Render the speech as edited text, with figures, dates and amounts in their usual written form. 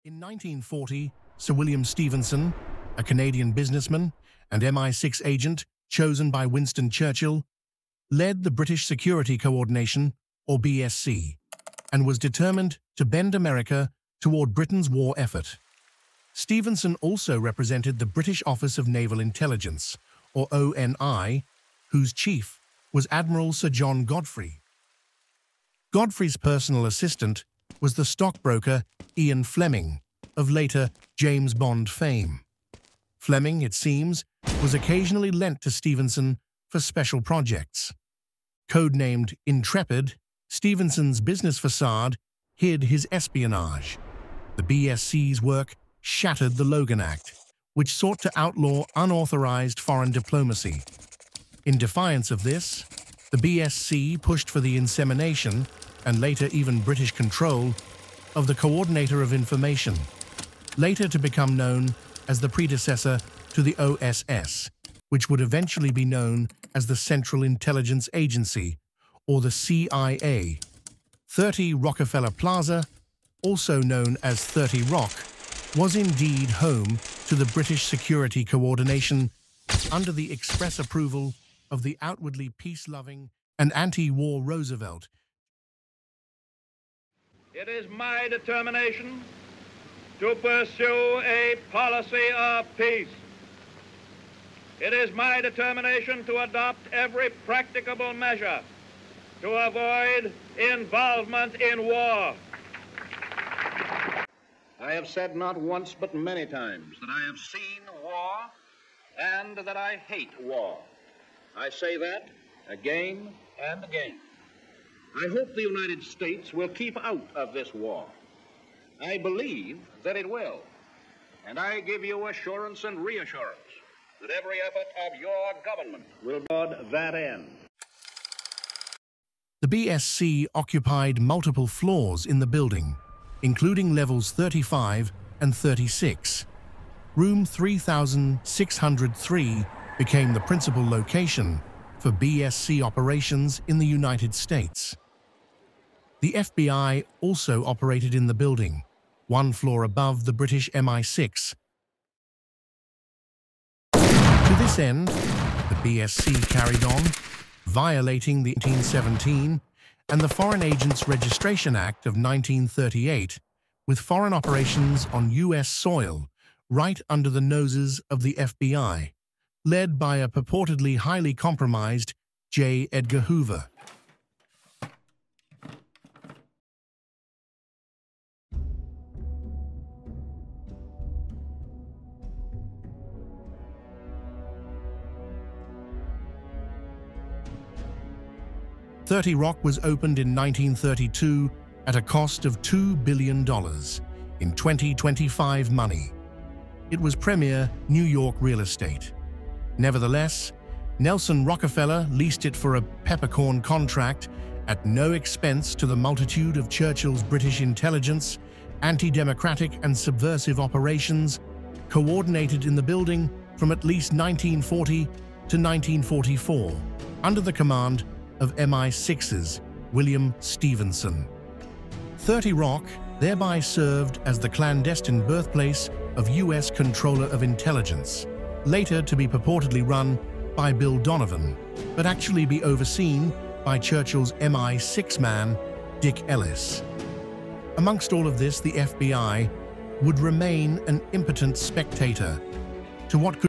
In 1940, Sir William Stephenson, a Canadian businessman and MI-6 agent chosen by Winston Churchill, led the British Security Coordination, or BSC, and was determined to bend America toward Britain's war effort. Stephenson also represented the British Office of Naval Intelligence, or ONI, whose chief was Admiral Sir John Godfrey. Godfrey's personal assistant was the stockbroker Ian Fleming, of later James Bond fame. Fleming, it seems, was occasionally lent to Stephenson for special projects. Codenamed Intrepid, Stephenson's business facade hid his espionage. The BSC's work shattered the Logan Act, which sought to outlaw unauthorized foreign diplomacy. In defiance of this, the BSC pushed for the insemination, and later even British control, of the Coordinator of Information, later to become known as the predecessor to the OSS, which would eventually be known as the Central Intelligence Agency, or the CIA. 30 Rockefeller Plaza, also known as 30 Rock, was indeed home to the British Security Coordination under the express approval of the outwardly peace-loving and anti-war Roosevelt. It is my determination to pursue a policy of peace. It is my determination to adopt every practicable measure to avoid involvement in war. I have said not once but many times that I have seen war and that I hate war. I say that again and again. I hope the United States will keep out of this war. I believe that it will. And I give you assurance and reassurance that every effort of your government will toward that end. The BSC occupied multiple floors in the building, including levels 35 and 36. Room 3603 became the principal location for BSC operations in the United States. The FBI also operated in the building, one floor above the British MI-6. To this end, the BSC carried on, violating the 1917 and the Foreign Agents Registration Act of 1938, with foreign operations on U.S. soil right under the noses of the FBI, led by a purportedly highly compromised J. Edgar Hoover. "30 Rock was opened in 1932 at a cost of $2 billion in 2025 money. It was premier New York real estate. Nevertheless, Nelson Rockefeller leased it for a peppercorn contract at no expense to the multitude of Churchill's British intelligence, anti-democratic and subversive operations coordinated in the building from at least 1940 to 1944, under the command of MI-6's William Stephenson. 30 Rock thereby served as the clandestine birthplace of U.S. Controller of Intelligence, later to be purportedly run by Bill Donovan, but actually be overseen by Churchill's MI-6 man, Dick Ellis. Amongst all of this, the FBI would remain an impotent spectator to what could